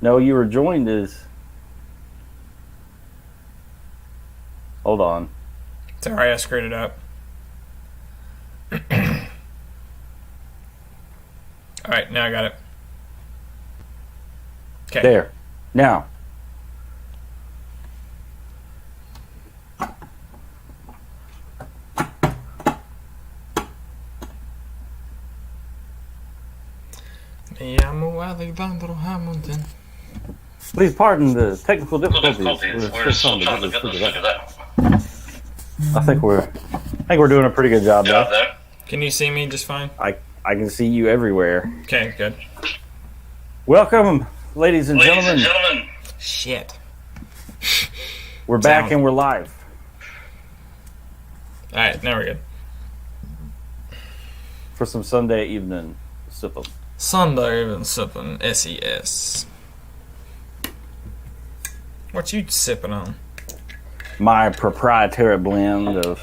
No, you were joined as. Hold on. Sorry, I screwed it up. Alright, now I got it. Okay. There. Now. Me llamo Alexander Hamilton. Please pardon the technical difficulties. We're still trying to figure that out. I think we're doing a pretty good job there. Can you see me just fine? I can see you everywhere. Okay, good. Welcome, ladies and gentlemen. Shit. We're back and we're live. Alright, now we're good. For some Sunday evening sipping. Sunday even sippin', SES. What you sipping on? My proprietary blend of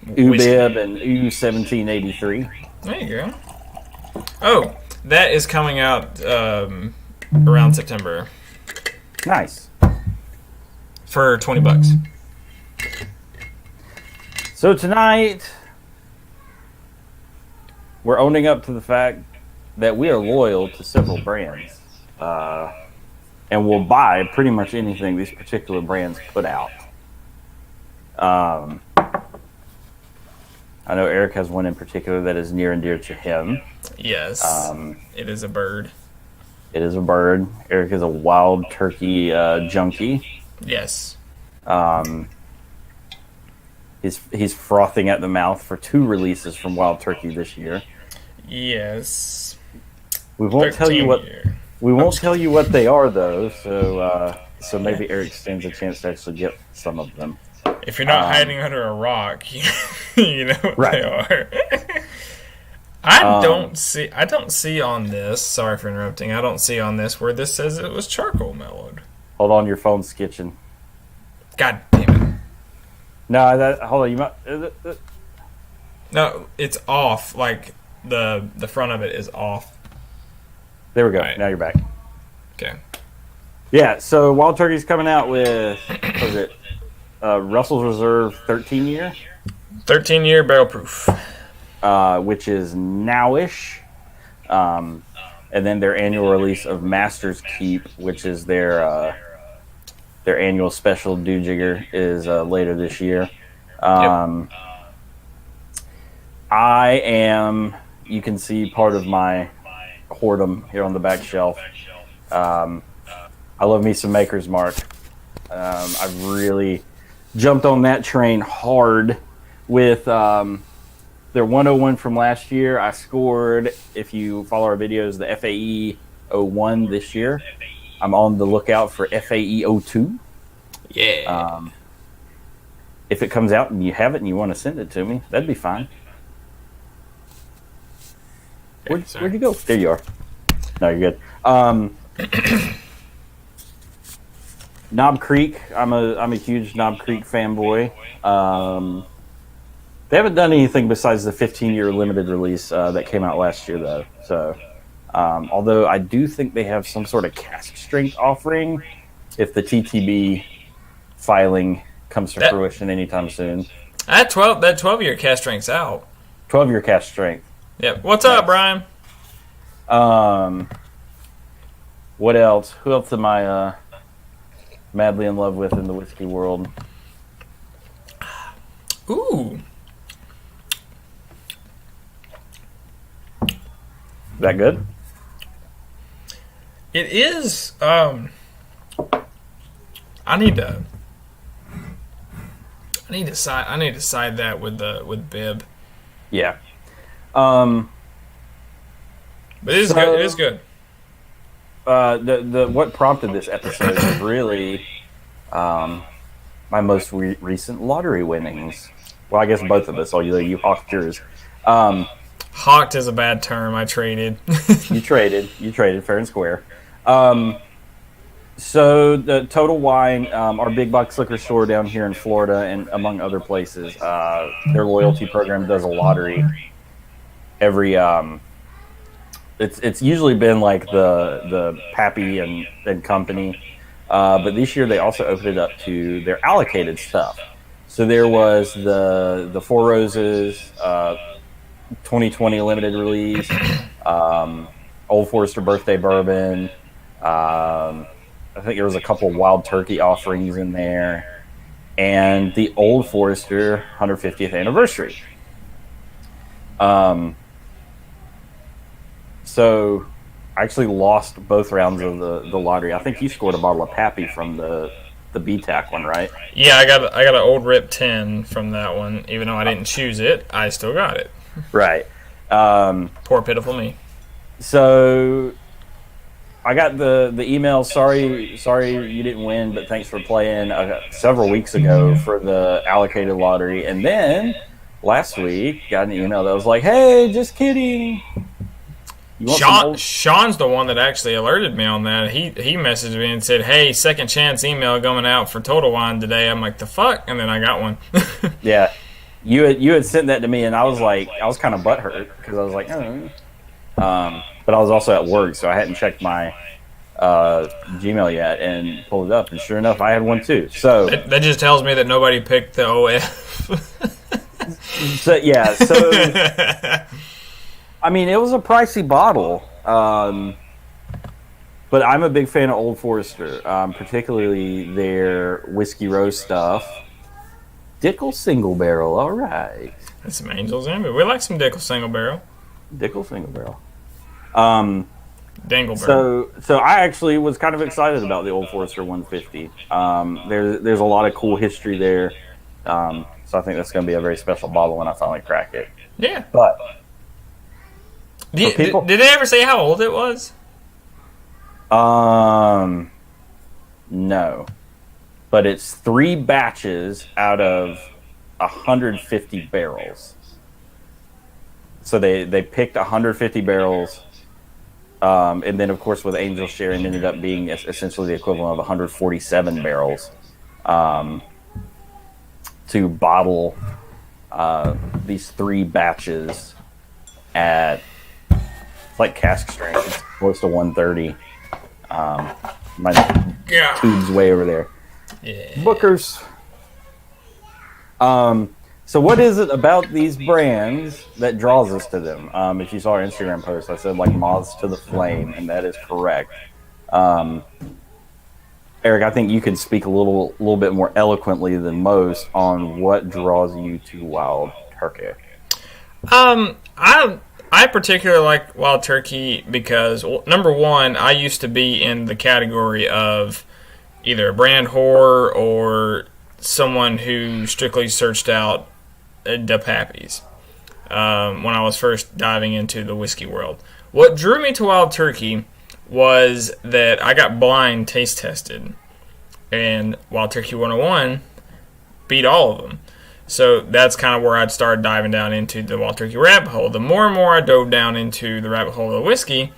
UBIB and U1783. There you go. Oh, that is coming out around September. Nice. For $20. So tonight, we're owning up to the fact that we are loyal to several brands. And will buy pretty much anything these particular brands put out. I know Eric has one in particular that is near and dear to him. Yes. It is a bird. It is a bird. Eric is a wild turkey junkie. Yes. He's frothing at the mouth for 2 releases from Wild Turkey this year. Yes. We won't tell you what. We won't tell you what they are, though, so maybe Eric stands a chance to actually get some of them. If you're not hiding under a rock, you know what they are. I don't see on this. Sorry for interrupting. I don't see on this where this says it was charcoal mellowed. Hold on, your phone's skitching. God damn it! No, hold on. You might. No, it's off. Like the front of it is off. There we go. Right. Now you're back. Okay. Yeah, so Wild Turkey's coming out with, what is it? Russell's Reserve 13-year? 13-year barrel proof. Which is nowish. And then their annual release of Master's Keep, which is their annual special dew jigger, is later this year. Yep. I am, you can see part of my whoredom here on the back shelf. I love me some Maker's Mark. I've really jumped on that train hard with their 101 from last year. I scored, if you follow our videos, the FAE 01 this year. I'm on the lookout for FAE 02. Yeah. If it comes out and you have it and you want to send it to me, that'd be fine. Where'd you go? There you are. No, you're good. Knob Creek. I'm a huge Knob Creek fanboy. They haven't done anything besides the 15-year limited release that came out last year, though. So, although I do think they have some sort of cask strength offering if the TTB filing comes to fruition anytime soon. That 12-year cast strength's out. 12-year cask strength. Yep. What's up, Brian? What else? Who else am I madly in love with in the whiskey world? Ooh. Is that good? It is. I need to side that with Bib. Yeah. But it is good. It is good. What prompted this episode was really my most recent lottery winnings. Well, I guess both of us. Although you hawked yours. Hawked is a bad term. I traded. You traded fair and square. So the Total Wine, our big box liquor store down here in Florida, and among other places, their loyalty program does a lottery every It's usually been like the Pappy and company, but this year they also opened it up to their allocated stuff. So there was the Four Roses 2020 limited release, Old Forester birthday bourbon. I think there was a couple Wild Turkey offerings in there, and the Old Forester 150th anniversary. So I actually lost both rounds of the lottery. I think you scored a bottle of Pappy from the BTAC one, right? Yeah, I got an old Rip 10 from that one. Even though I didn't choose it, I still got it. Right. Poor pitiful me. So I got the email. Sorry you didn't win, but thanks for playing several weeks ago for the allocated lottery. And then last week got an email that was like, "Hey, just kidding." Sean's the one that actually alerted me on that. He messaged me and said, "Hey, second chance email going out for Total Wine today." I'm like, "The fuck?" And then I got one. Yeah, you had sent that to me, and I was kind of butthurt because I was like, oh. But I was also at work, so I hadn't checked my Gmail yet, and pulled it up, and sure enough, I had one too. So that just tells me that nobody picked the OF. So. I mean, it was a pricey bottle, but I'm a big fan of Old Forester, particularly their Whiskey Rose stuff. Dickel Single Barrel, all right. That's some Angel's Envy. We like some Dickel Single Barrel. Dickel Single Barrel. Dangle Barrel. So I actually was kind of excited about the Old Forester 150. There's a lot of cool history there, so I think that's going to be a very special bottle when I finally crack it. Yeah. But... Did they ever say how old it was? No. But it's 3 batches out of 150 barrels. So they picked 150 barrels, and then of course with Angel Share, it ended up being essentially the equivalent of 147 barrels to bottle these 3 batches at... like cask strength. It's close to 130. My tube's way over there. Yeah. Bookers. So what is it about these brands that draws us to them? If you saw our Instagram post, I said like moths to the flame, and that is correct. Eric, I think you could speak a little bit more eloquently than most on what draws you to Wild Turkey. I particularly like Wild Turkey because, number one, I used to be in the category of either a brand whore or someone who strictly searched out the Pappies when I was first diving into the whiskey world. What drew me to Wild Turkey was that I got blind taste tested, and Wild Turkey 101 beat all of them. So that's kind of where I'd started diving down into the Wild Turkey rabbit hole. The more and more I dove down into the rabbit hole of the whiskey,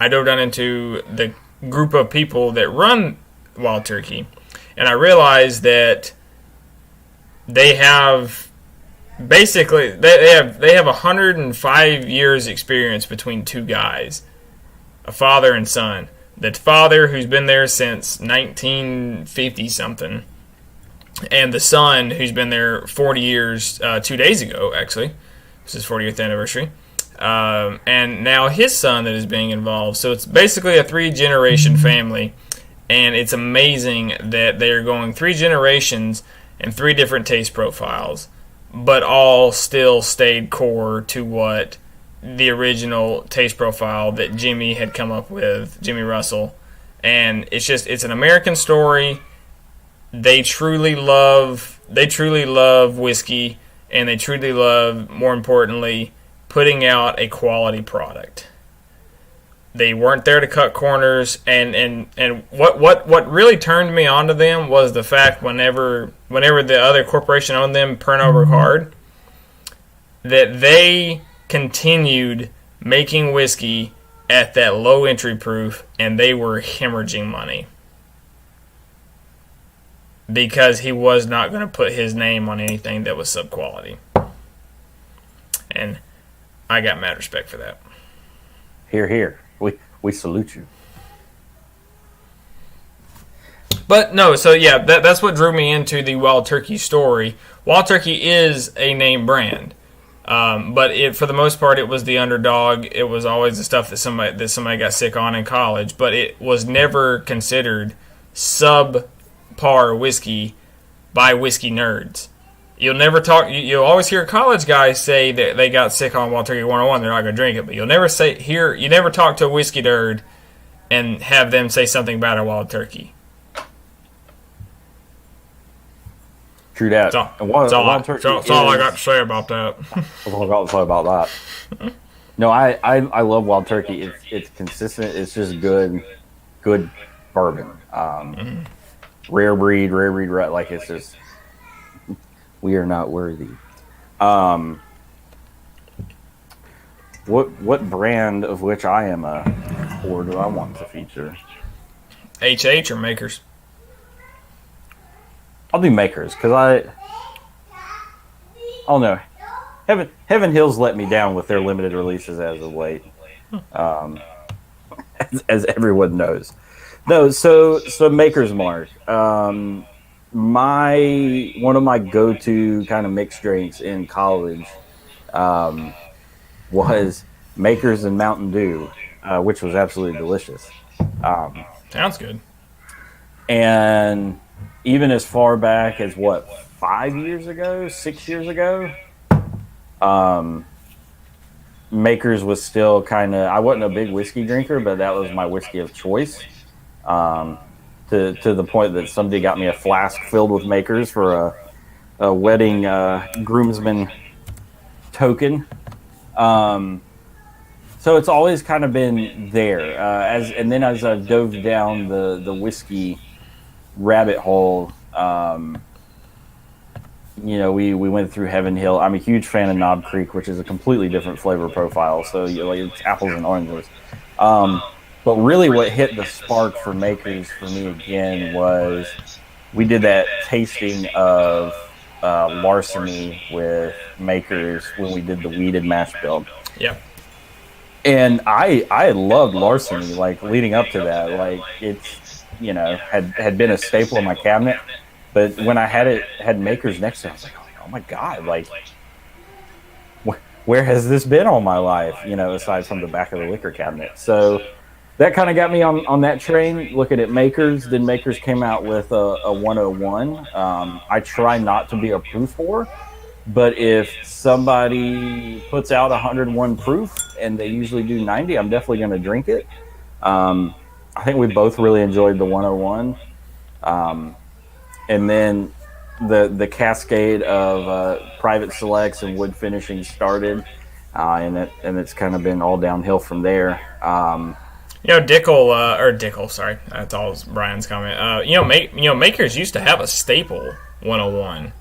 I dove down into the group of people that run Wild Turkey. And I realized that they have basically, they have 105 years experience between 2 guys, a father and son. The father, who's been there since 1950-something, and the son, who's been there 40 years, 2 days ago, actually. This is his 40th anniversary. And now his son that is being involved. So it's basically a 3-generation family. And it's amazing that they are going 3 generations and 3 different taste profiles, but all still stayed core to what the original taste profile that Jimmy had come up with, Jimmy Russell. And it's an American story. They truly love whiskey, and they truly love, more importantly, putting out a quality product. They weren't there to cut corners, and what really turned me on to them was the fact whenever the other corporation owned them, Pernod Ricard, that they continued making whiskey at that low entry proof, and they were hemorrhaging money. Because he was not going to put his name on anything that was sub-quality. And I got mad respect for that. Here, here. We salute you. But no, so yeah, that's what drew me into the Wild Turkey story. Wild Turkey is a name brand, but for the most part, it was the underdog. It was always the stuff that somebody got sick on in college, but it was never considered subpar whiskey by whiskey nerds. You'll never talk. You'll always hear college guys say that they got sick on Wild Turkey 101. They're not going to drink it, but you'll never you never talk to a whiskey nerd and have them say something bad about Wild Turkey. True that. That's all I got to say about that. That's all I got to say about that. No, I love Wild Turkey. It's consistent. It's just good bourbon. Rare breed. Like it's just, we are not worthy. What brand of which I am or do I want to feature? HH or Makers? I'll do Makers because I don't know. Heaven Hill's let me down with their limited releases as of late, as everyone knows. No, so Maker's Mark. One of my go-to kind of mixed drinks in college was Makers and Mountain Dew, which was absolutely delicious. Sounds good. And even as far back as 6 years ago, Makers was still kind of, I wasn't a big whiskey drinker, but that was my whiskey of choice. To the point that somebody got me a flask filled with Makers for a wedding groomsman token. So it's always kind of been there. And then as I've dove down the whiskey rabbit hole, we went through Heaven Hill. I'm a huge fan of Knob Creek, which is a completely different flavor profile. So it's apples and oranges. But really what hit the spark for Makers for me again was we did that tasting of Larceny with Makers when we did the weeded mash bill. Yeah. And I had loved Larceny, like leading up to that. Like it's, had been a staple in my cabinet. But when I had Makers next to it, I was like, oh my God, like where has this been all my life? Aside from the back of the liquor cabinet. So that kind of got me on that train, looking at Makers. Then Makers came out with a 101. I try not to be a proof whore, but if somebody puts out 101 proof and they usually do 90, I'm definitely going to drink it. I think we both really enjoyed the 101. And then the cascade of private selects and wood finishing started, and it's kind of been all downhill from there. Dickel, sorry, that's all Brian's comment. Makers used to have a staple 101.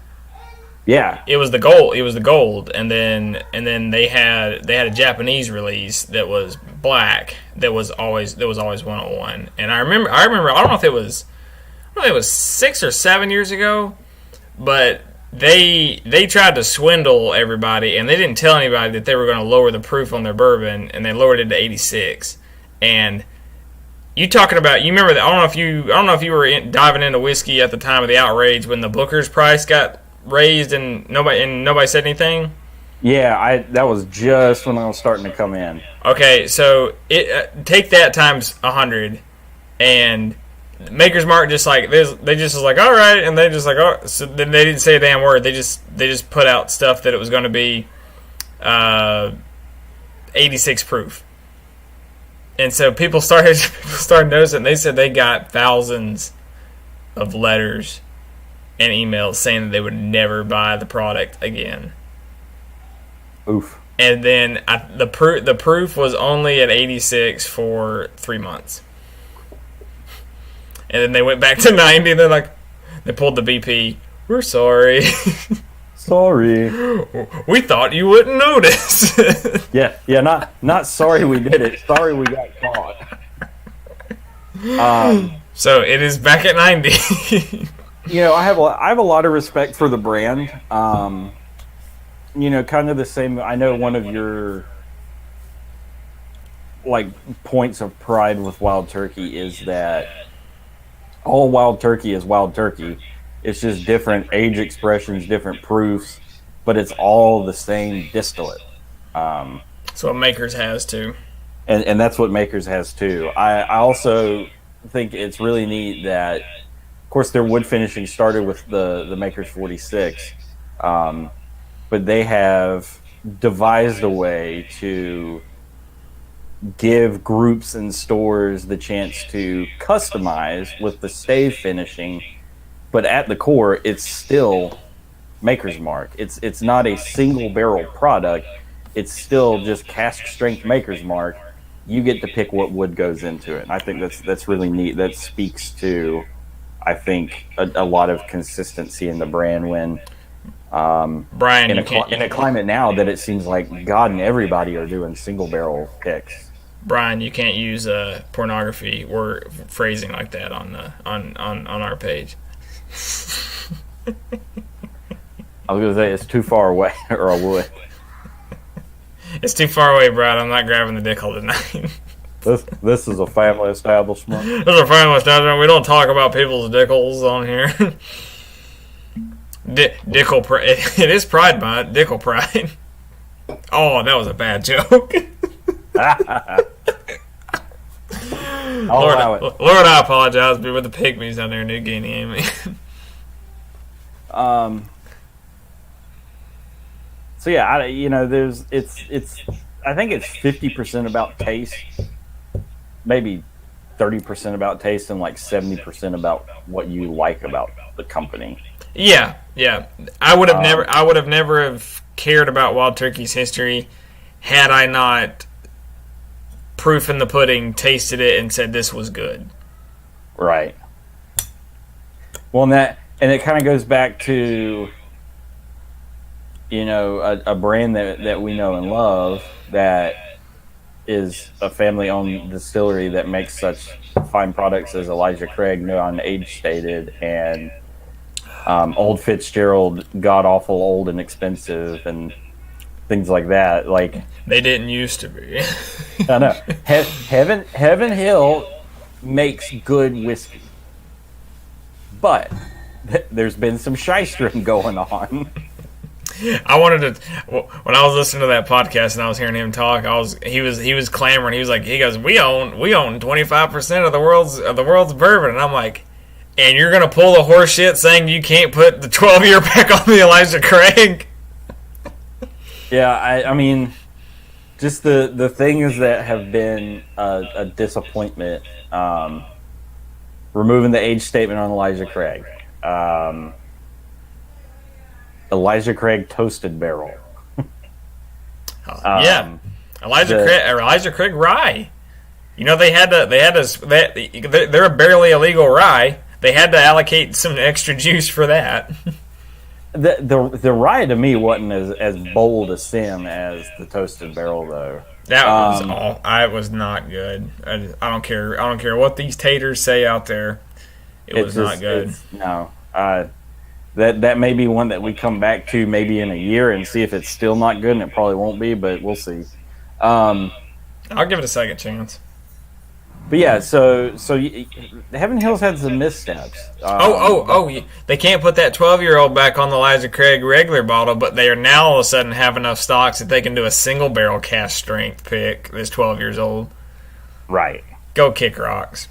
Yeah, it was the gold, and then they had a Japanese release that was black that was always 101. And I remember I don't know if it was 6 or 7 years ago, but they tried to swindle everybody, and they didn't tell anybody that they were going to lower the proof on their bourbon, and they lowered it to 86. And you remember that? I don't know if you were diving into whiskey at the time of the outrage when the Booker's price got raised and nobody said anything. Yeah, that was just when I was starting to come in. Okay, so take that times 100, and Maker's Mark just like they just was like, all right, and they just like, oh, so then they didn't say a damn word. They just put out stuff that it was going to be 86 proof. And so people started noticing. They said they got thousands of letters and emails saying that they would never buy the product again. Oof. And then the proof was only at 86 for 3 months. And then they went back to 90. And they pulled the BP. We're sorry. Sorry. We thought you wouldn't notice. Yeah. Not sorry we did it. Sorry we got caught. So it is back at 90. I have a lot of respect for the brand. Kind of the same. I know one of like points of pride with Wild Turkey is that all Wild Turkey is Wild Turkey. It's just different age expressions, different proofs, but it's all the same distillate. That's what Makers has too. And that's what Makers has too. I also think it's really neat that, of course, their wood finishing started with the Makers 46, but they have devised a way to give groups and stores the chance to customize with the stave finishing, but at the core, it's still Maker's Mark. It's not a single barrel product. It's still just cask strength Maker's Mark. You get to pick what wood goes into it. And I think that's really neat. That speaks to, I think, a lot of consistency in the brand when Brian, in a climate now that it seems like God and everybody are doing single barrel picks. Brian, you can't use pornography or phrasing like that on our page. I was going to say it's too far away, or I would. It's too far away, Brad. I'm not grabbing the dickle tonight. This is a family establishment. This is a family establishment. We don't talk about people's dickles on here. Dickle pride. It is Pride Month. Dickle pride. Oh, that was a bad joke. Lord, I apologize. Be with the pygmies down there in New Guinea, Amy. So yeah, I think it's 50% about taste, maybe 30% about taste, and like 70% about what you like about the company. Yeah. I would have never have cared about Wild Turkey's history had I not proof in the pudding, tasted it, and said this was good. Right. Well, and it kind of goes back to, a brand that we know and love that is a family-owned distillery that makes such fine products as Elijah Craig, non-age stated, and Old Fitzgerald, god-awful old and expensive, and things like that. Like, they didn't used to be. I know. Heaven Hill makes good whiskey, but there's been some shystering going on. I wanted to, when I was listening to that podcast and I was hearing him talk, he was clamoring. He goes, we own 25% of the world's bourbon, and I'm like, and you're gonna pull the horse shit saying you can't put the 12-year back on the Elijah Craig? Yeah, I mean, just the things that have been a disappointment. Removing the age statement on Elijah Craig. Elijah Craig toasted barrel. Elijah Craig rye. They're a barely illegal rye. They had to allocate some extra juice for that. The rye to me wasn't as bold a sim as the toasted barrel though. That was not good. I don't care what these taters say out there. It was not good. No. That may be one that we come back to maybe in a year and see if it's still not good, and it probably won't be, but we'll see. I'll give it a second chance. But yeah, so Heaven Hill's had some missteps. They can't put that 12-year-old back on the Elijah Craig regular bottle, but they are now all of a sudden have enough stocks that they can do a single barrel cask strength pick that's 12 years old. Right. Go kick rocks.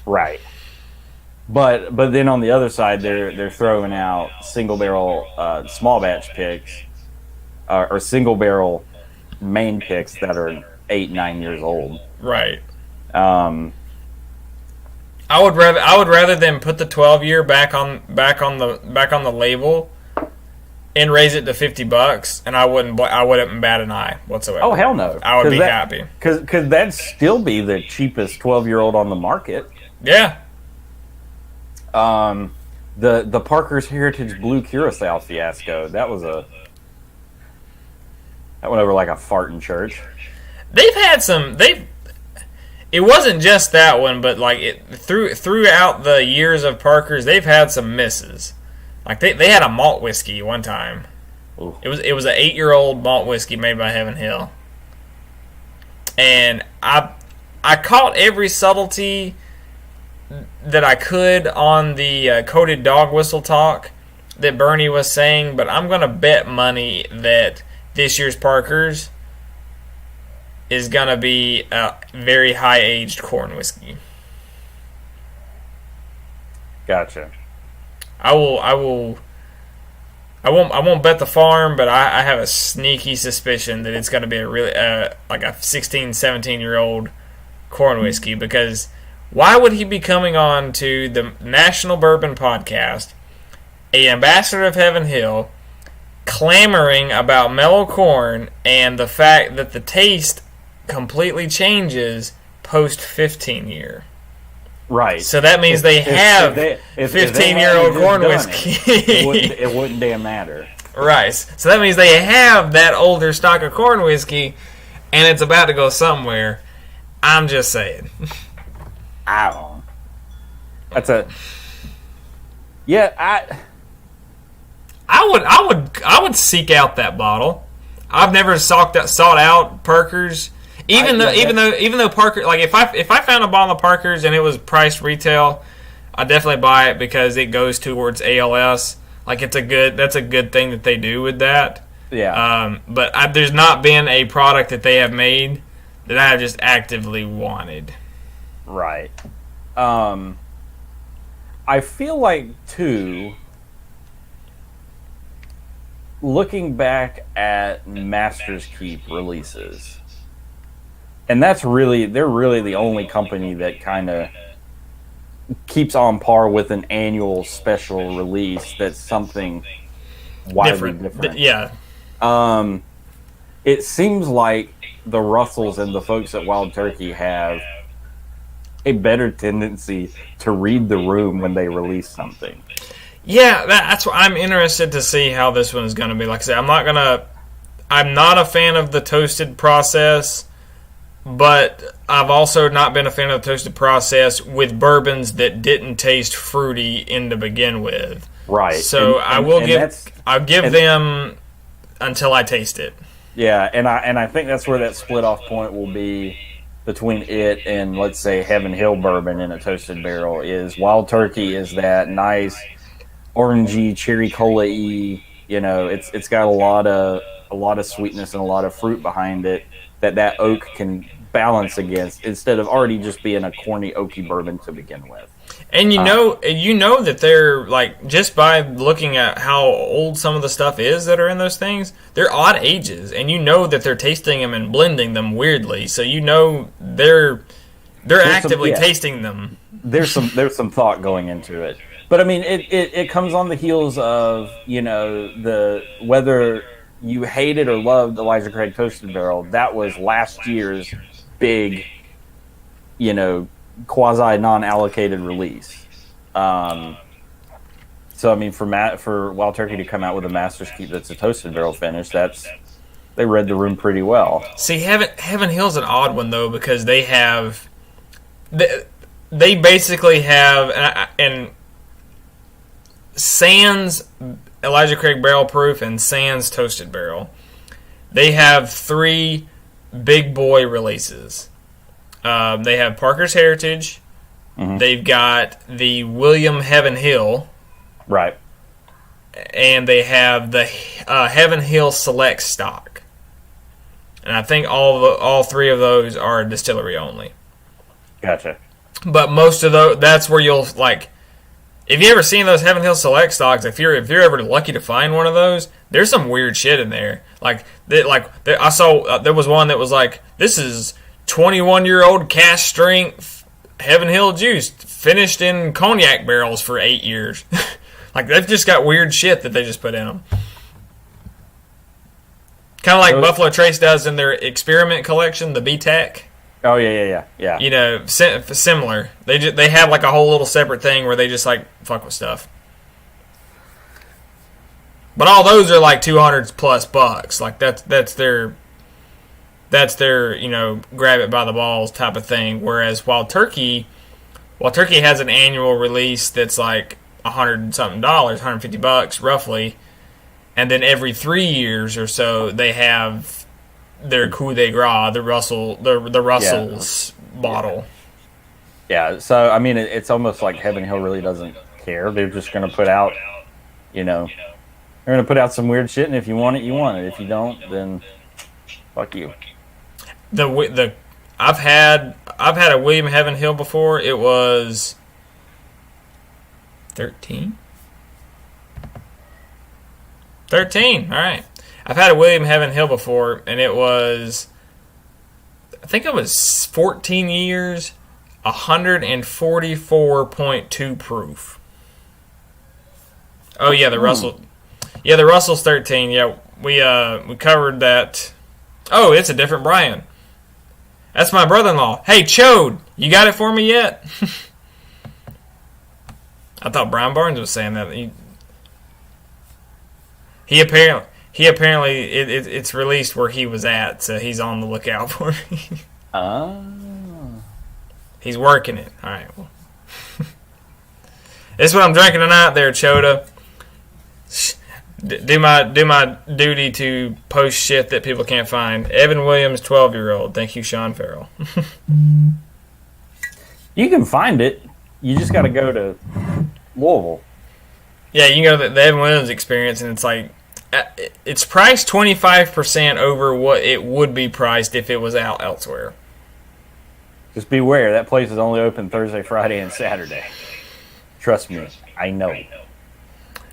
Right. But then on the other side, they're throwing out single barrel small batch picks or single barrel main picks that are 8-9 years old. Right. I would rather them put the 12-year back on the label and raise it to $50, and I wouldn't bat an eye whatsoever. Oh hell no! I would be happy because that'd still be the cheapest 12-year-old on the market. Yeah. The Parker's Heritage Blue Curacao fiasco, that went over like a fart in church. It wasn't just that one, but like throughout the years of Parker's, they've had some misses. Like they had a malt whiskey one time. Ooh. It was an 8-year-old malt whiskey made by Heaven Hill. and I caught every subtlety that I could on the coated dog whistle talk that Bernie was saying, but I'm gonna bet money that this year's Parker's is gonna be a very high aged corn whiskey. Gotcha. I won't bet the farm, but I have a sneaky suspicion that it's going to be a really like a 16, 17-year-old corn whiskey, because why would he be coming on to the National Bourbon Podcast, a ambassador of Heaven Hill, clamoring about mellow corn and the fact that the taste completely changes post 15 year? Right. So that means they have 15-year-old corn whiskey. It wouldn't damn matter. Right. So that means they have that older stock of corn whiskey, and it's about to go somewhere. I'm just saying. I don't know. That's a... Yeah, I would seek out that bottle. I've never sought out Parker's. Even though Parker, like if I found a bottle of Parker's and it was priced retail, I'd definitely buy it because it goes towards ALS. Like that's a good thing that they do with that. Yeah. But there's not been a product that they have made that I have just actively wanted. Right. I feel like too, looking back at Master's Keep releases. And they're really the only company that kind of keeps on par with an annual special release that's something widely different. Yeah. It seems like the Russells and the folks at Wild Turkey have a better tendency to read the room when they release something. Yeah, that's what I'm interested to see how this one is going to be. Like I said, I'm not a fan of the toasted process. But I've also not been a fan of the toasted process with bourbons that didn't taste fruity in to begin with. Right. So I'll give them until I taste it. Yeah, and I think that's where that split off point will be between it and, let's say, Heaven Hill bourbon in a toasted barrel. Is Wild Turkey is that nice orangey cherry cola-y. You know, it's got a lot of sweetness and a lot of fruit behind it that oak can balance against, instead of already just being a corny oaky bourbon to begin with. And you know that they're, like, just by looking at how old some of the stuff is that are in those things, they're odd ages, and you know that they're tasting them and blending them weirdly. So you know they're actively tasting them. There's some thought going into it. But I mean, it comes on the heels of, you know, whether you hated or loved Elijah Craig Toasted Barrel, that was last year's big, you know, quasi non-allocated release. So I mean, for Wild Turkey to come out with a Master's Keep that's a toasted barrel finish, they read the room pretty well. See, Heaven Hill's an odd one though, because they basically have and sans Elijah Craig Barrel Proof and sans Toasted Barrel, they have 3 big boy releases. They have Parker's Heritage. Mm-hmm. They've got the William Heaven Hill. Right. And they have the Heaven Hill Select stock. And I think all 3 of those are distillery only. Gotcha. But most of those, that's where you'll, like, if you ever seen those Heaven Hill Select stocks, if you're ever lucky to find one of those, there's some weird shit in there. I saw there was one that was like, this is 21-year-old cask strength Heaven Hill juice finished in cognac barrels for 8 years. Like, they've just got weird shit that they just put in them. Kind of like Buffalo Trace does in their experiment collection, the BTAC. Oh yeah. You know, similar. They have like a whole little separate thing where they just like fuck with stuff. But all those are like $200+ Like that's their you know, grab it by the balls type of thing. Whereas Wild Turkey has an annual release that's like $100 something, $150 roughly, and then every 3 years or so they have their coup de grace, the Russell's bottle. Yeah, so I mean, it's almost like Heaven Hill really doesn't care. They're just going to put out, they're going to put out some weird shit, and if you want it, you want it. If you don't, then fuck you. I've had a William Heaven Hill before. It was 13. 13. All right. I've had a William Heaven Hill before, and it was, I think it was 14 years, 144.2 proof. Oh yeah, the Russell's 13. Yeah, we covered that. Oh, it's a different Brian. That's my brother-in-law. Hey, Chode, you got it for me yet? I thought Brian Barnes was saying that. He apparently it's released where he was at, so he's on the lookout for me. He's working it. All right. Well. This is what I'm drinking tonight, there, Choda. Do my duty to post shit that people can't find. Evan Williams, 12-year-old. Thank you, Sean Farrell. You can find it. You just got to go to Louisville. Yeah, you can go to the Evan Williams Experience, and it's like it's priced 25% over what it would be priced if it was out elsewhere. Just beware. That place is only open Thursday, Friday, and Saturday. Trust me, I know.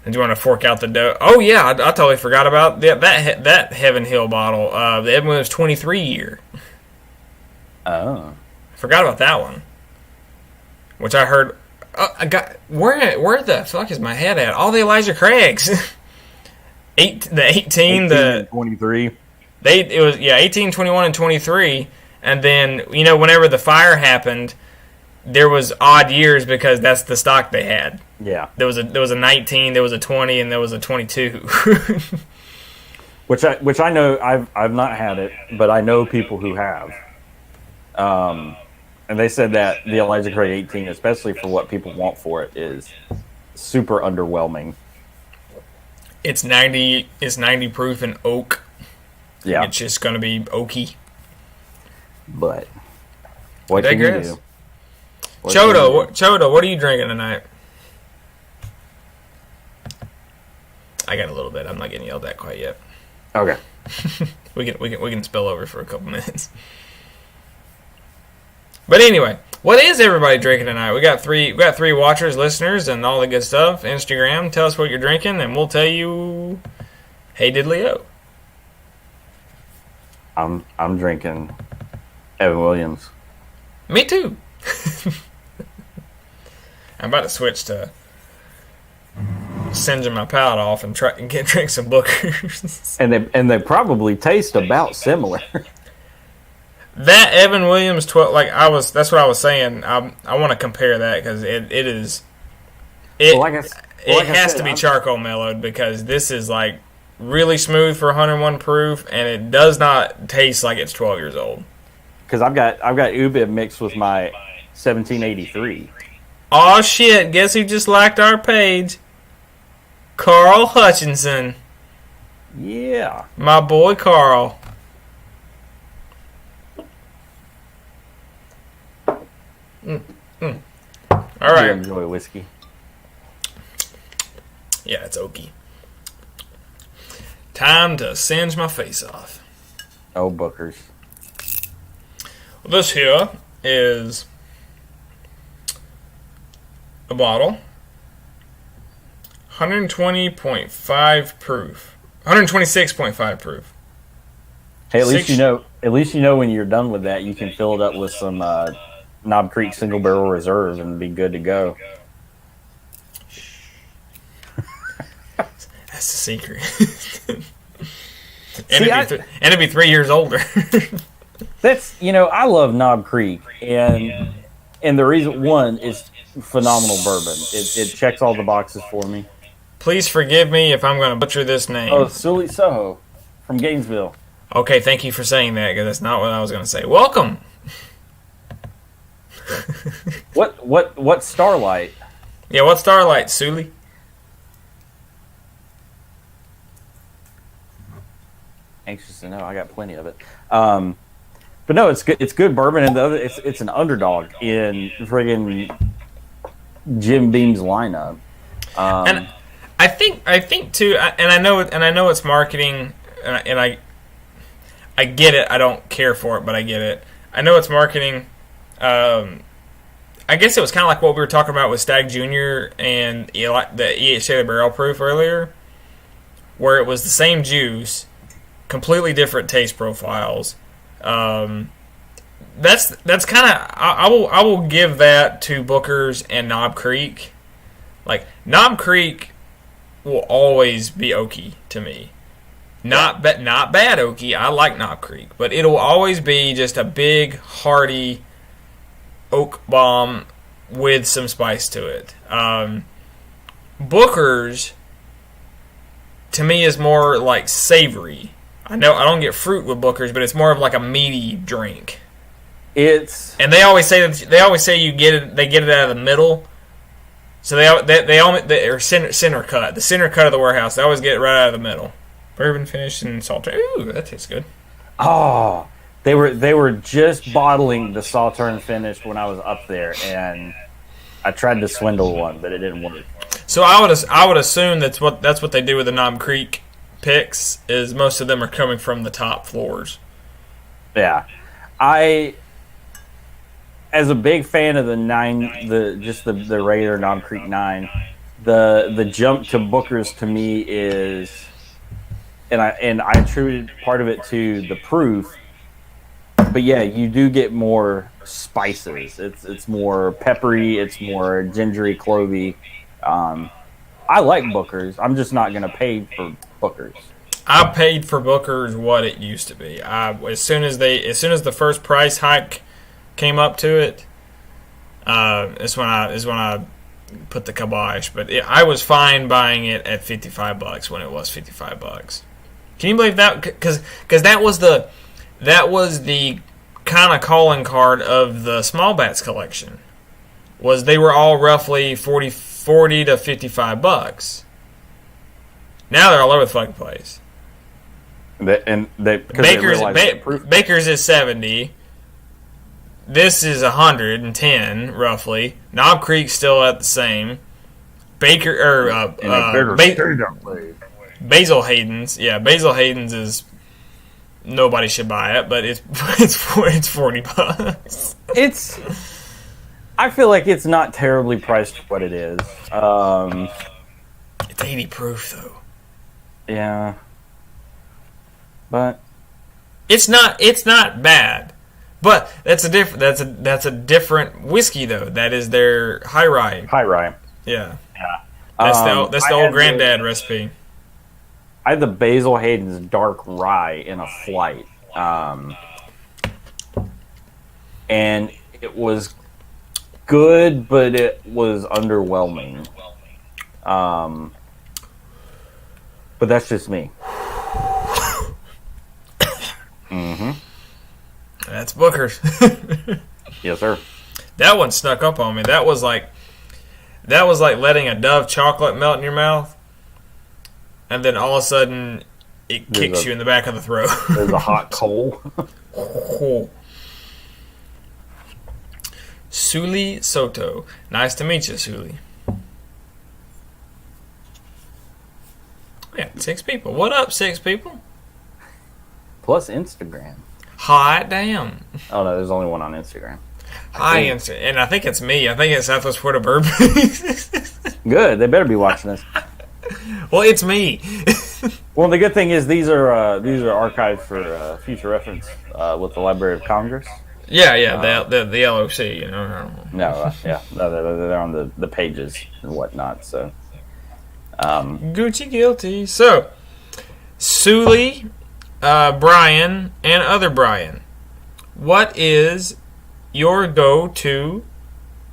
And you want to fork out the dough? Oh yeah, I totally forgot about that Heaven Hill bottle. The Evan Williams 23 year. Oh, forgot about that one. Which I heard. I got where the fuck is my head at? All the Elijah Craigs. The 18 the 23. It was 18, 21, and 23, and then whenever the fire happened, there was odd years because that's the stock they had. Yeah. There was a 19, there was a 20, and there was a 22. which I know I've not had it, but I know people who have. And they said that the Elijah Craig 18, especially for what people want for it, is super underwhelming. It's 90 proof in oak. Yeah. It's just going to be oaky. But what can you do? Chodo, what are you drinking tonight? I got a little bit. I'm not getting yelled at quite yet. Okay. we can spill over for a couple minutes. But anyway, what is everybody drinking tonight? We got three watchers, listeners, and all the good stuff. Instagram, tell us what you're drinking, and we'll tell you. Hey, diddly-o. I'm drinking Evan Williams. Me too. I'm about to switch to singeing my palate off and try and drink some Bookers. And they probably taste about similar. That Evan Williams 12, that's what I was saying. I want to compare that because it has to be charcoal mellowed because this is like really smooth for 101 proof and it does not taste like it's 12 years old. Because I've got Ubib mixed with my 1783. Oh shit! Guess who just liked our page? Carl Hutchinson. Yeah, my boy Carl. All right. You enjoy whiskey. Yeah, it's oaky. Time to singe my face off. Oh, Bookers. Well, this here is a bottle. 120.5 proof. 126.5 proof. Hey, at least you know when you're done with that, you can fill it up with some Knob Creek Single Barrel Reserve and be good to go. That's the secret. It'd be 3 years older. That's I love Knob Creek, and the reason one is phenomenal bourbon. It checks all the boxes for me. Please forgive me if I'm going to butcher this name. Oh, Sully Soho from Gainesville. Okay, thank you for saying that because that's not what I was going to say. Welcome. What Starlight? Yeah, what Starlight, Sully? Anxious to know. I got plenty of it. But no, it's good. It's good bourbon, and it's an underdog in friggin' Jim Beam's lineup. And I think too, and I know it's marketing, and I get it. I don't care for it, but I get it. I know it's marketing. I guess it was kind of like what we were talking about with Stag Junior and the EHA Barrel Proof earlier, where it was the same juice, completely different taste profiles. That's kind of I will give that to Booker's and Knob Creek. Like Knob Creek will always be oaky to me. Not bad oaky. I like Knob Creek, but it'll always be just a big hearty oak bomb with some spice to it. Booker's to me is more like savory. I know I don't get fruit with Booker's, but it's more of like a meaty drink. And they always say you get it. They get it out of the middle. So they or center cut. The center cut of the warehouse. They always get it right out of the middle. Bourbon finish and Sauterne. Ooh, that tastes good. Oh, they were just bottling the Sauterne finish when I was up there, and I tried to swindle one, but it didn't work. So I would assume that's what they do with the Knob Creek picks. Is most of them are coming from the top floors. Yeah, as a big fan of the regular Knob Creek 9, the jump to Booker's to me is, and I attributed part of it to the proof, but yeah, you do get more spices. It's more peppery, it's more gingery, clovey. I like Booker's. I'm just not gonna pay for Booker's. I paid for Booker's what it used to be. As soon as the first price hike came up to it, is when I put the kibosh. But I was fine buying it at $55 when it was $55. Can you believe that? Because that was the kind of calling card of the small bats collection. Was they were all roughly 40 to $55. Now they're all over the fucking place. Baker's is 70. This is 110 roughly. Knob Creek's still at the same. Basil Hayden's. Yeah, Basil Hayden's is nobody should buy it, but it's $40. I feel like it's not terribly priced for what it is. It's 80 proof though. Yeah, but it's not bad. But that's a different whiskey though. That is their high rye. High rye. Yeah. That's the old granddad recipe. I had the Basil Hayden's dark rye in a flight, and it was good, but it was underwhelming. But that's just me. Mm-hmm. That's Booker's. Yes, sir. That one snuck up on me. That was like letting a Dove chocolate melt in your mouth, and then all of a sudden it kicks you in the back of the throat. There's a hot coal. Suli Soto. Nice to meet you, Suli. Yeah, 6 people. What up, 6 people? Plus Instagram. Hot damn. Oh, no, there's only one on Instagram. Hi, Instagram. And I think it's me. I think it's Southwest Florida Bourbon. Good. They better be watching this. Well, it's me. Well, the good thing is these are archived for future reference with the Library of Congress. Yeah, the LOC, you know. They're on the pages and whatnot. So, Gucci guilty. So, Suli, Brian, and other Brian, what is your go-to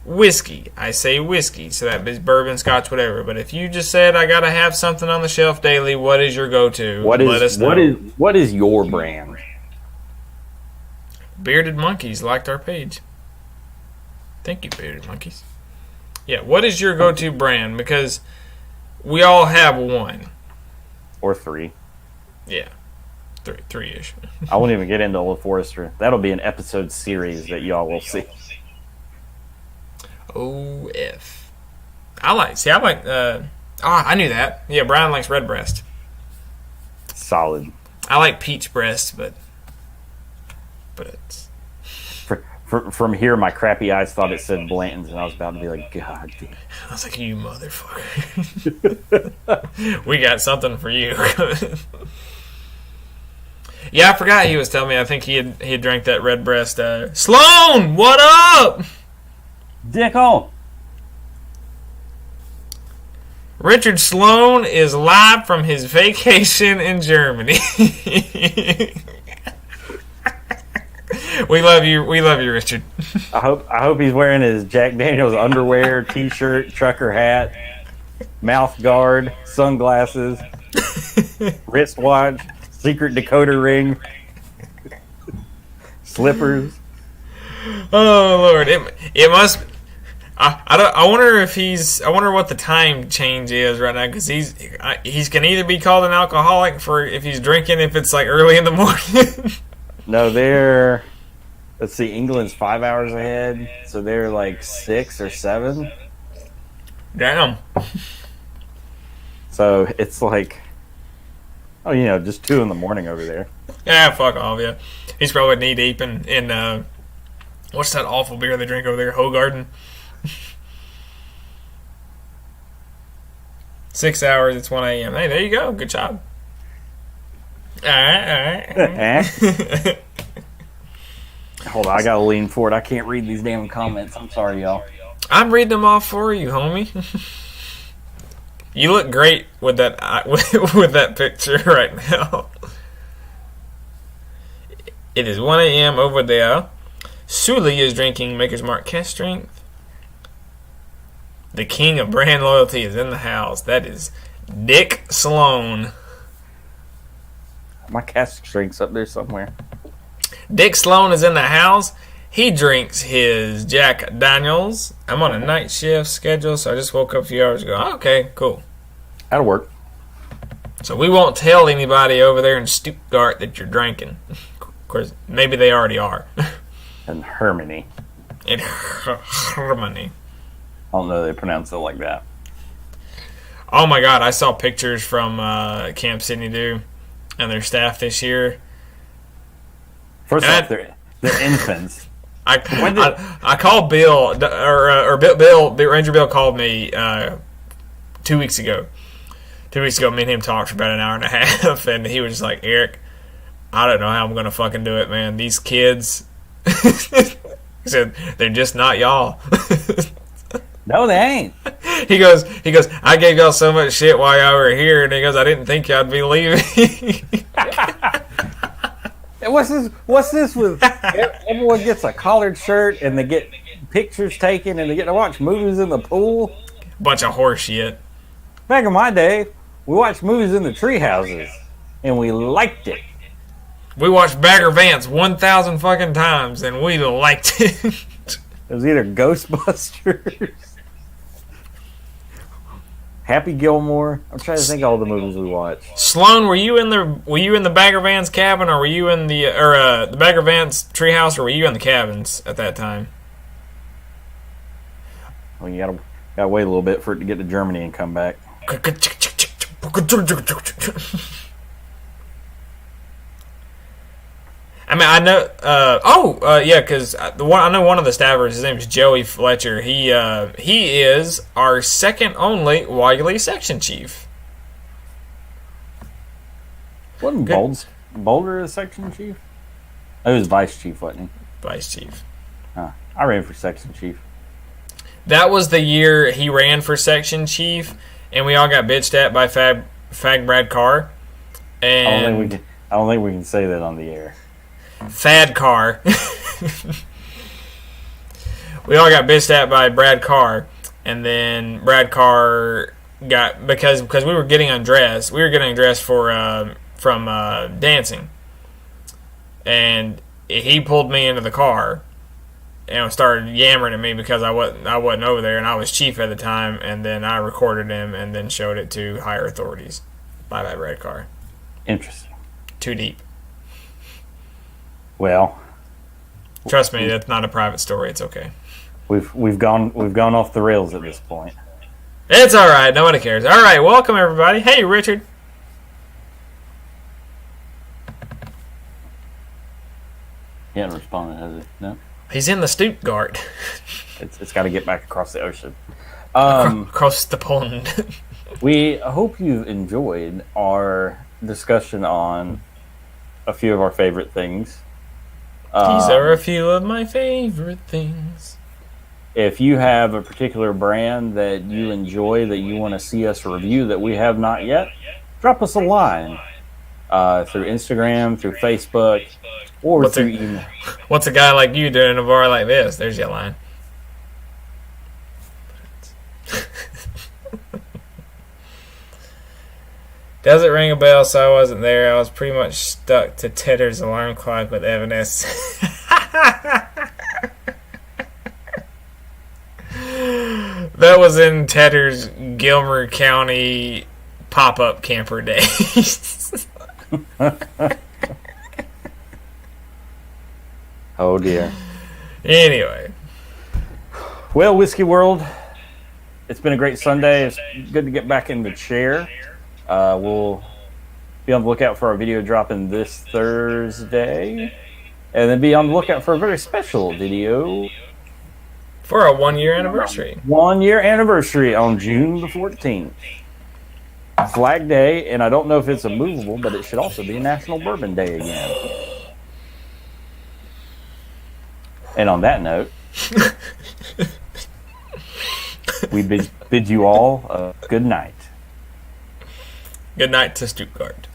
whiskey? I say whiskey, so that is bourbon, scotch, whatever. But if you just said I gotta have something on the shelf daily, what is your go-to? Let us know. What is your brand? Bearded Monkeys liked our page. Thank you, Bearded Monkeys. Yeah, what is your go-to brand? Because we all have one. Or 3. Yeah. Three-ish. I won't even get into Old Forester. That'll be an episode series that y'all will see. OF. I like. I knew that. Yeah, Brian likes Redbreast. Solid. I like Peach Breast, but it's. From here, my crappy eyes thought it said Blanton's, and I was about to be like, God damn. I was like, you motherfucker. We got something for you. Yeah, I forgot he was telling me. I think he had drank that Redbreast. Sloan, what up? Dick on. Richard Sloan is live from his vacation in Germany. We love you, Richard. I hope he's wearing his Jack Daniels underwear, t-shirt, trucker hat, mouth guard, sunglasses, wristwatch, secret decoder ring, slippers. Oh Lord, it must. I wonder what the time change is right now, because he's can either be called an alcoholic for if he's drinking if it's like early in the morning. No, they're. Let's see, England's 5 hours ahead, so they're like 6 or 7. Damn. So it's like, just 2 in the morning over there. Yeah, fuck off, yeah. He's probably knee deep in what's that awful beer they drink over there? Hoegaarden. 6 hours, it's 1 a.m. Hey, there you go. Good job. All right. Hold on, I gotta lean forward. I can't read these damn comments. I'm sorry, y'all. I'm reading them off for you, homie. You look great with that with that picture right now. It is 1 a.m. over there. Sully is drinking Maker's Mark Cask Strength. The king of brand loyalty is in the house. That is Dick Sloan. My Cask Strength's up there somewhere. Dick Sloan is in the house. He drinks his Jack Daniels. I'm on a night shift schedule, so I just woke up a few hours ago. Okay, cool. That'll work. So we won't tell anybody over there in Stuttgart that you're drinking. Of course, maybe they already are. And Hermione. In Hermione. I don't know they pronounce it like that. Oh my God, I saw pictures from Camp Sydney Dew and their staff this year. First off, they're infants. I called Bill, or Bill, Ranger Bill called me 2 weeks ago. 2 weeks ago, me and him talked for about an hour and a half, and he was just like, Eric, I don't know how I'm going to fucking do it, man. These kids, he said, they're just not y'all. No, they ain't. He goes, I gave y'all so much shit while y'all were here, and he goes, I didn't think y'all'd be leaving. What's this with everyone gets a collared shirt and they get pictures taken and they get to watch movies in the pool? Bunch of horse shit. Back in my day, we watched movies in the tree houses and we liked it. We watched Bagger Vance 1,000 fucking times and we liked it. It was either Ghostbusters, Happy Gilmore. I'm trying to think of all the movies we watched. Sloan, were you in the Bagger Vance cabin, or were you in the Bagger Vance treehouse, or were you in the cabins at that time? Well, you gotta wait a little bit for it to get to Germany and come back. I mean, I know. Yeah, because I know one of the stabbers. His name is Joey Fletcher. He is our second only Wily section chief. Wasn't Boulder a section chief? Oh, he was vice chief, wasn't he? Vice chief. Huh. I ran for section chief. That was the year he ran for section chief, and we all got bitched at by Fag Brad Carr. And I don't think we can say that on the air. Fad Carr. We all got bitched at by Brad Carr, and then Brad Carr got because we were getting undressed. We were getting dressed from dancing, and he pulled me into the car and started yammering at me because I wasn't over there, and I was chief at the time. And then I recorded him and then showed it to higher authorities. Bye bye, Brad Carr. Interesting. Too deep. Well, Trust me, that's not a private story. It's okay. we've gone off the rails at this point. It's all right. Nobody cares. All right, welcome everybody. Hey, Richard. He hasn't responded, has he? No. He's in the Stuttgart. It's got to get back across the ocean. Across the pond. We hope you've enjoyed our discussion on a few of our favorite things. These are a few of my favorite things. If you have a particular brand that you enjoy that you want to see us review that we have not yet, drop us a line through Instagram, through Facebook, or through email. What's a guy like you doing in a bar like this? There's your line. Does it ring a bell? So I wasn't there. I was pretty much stuck to Tedder's alarm clock with Evanes. That was in Tedder's Gilmer County pop-up camper days. Oh dear. Anyway. Well, Whiskey World, it's been a great Sunday. It's good to get back in the chair. We'll be on the lookout for our video dropping this Thursday. And then be on the lookout for a very special video. For our 1 year anniversary. 1 year anniversary on June the 14th. Flag Day, and I don't know if it's a movable, but it should also be National Bourbon Day again. And on that note, we bid you all a good night. Good night to Stuttgart.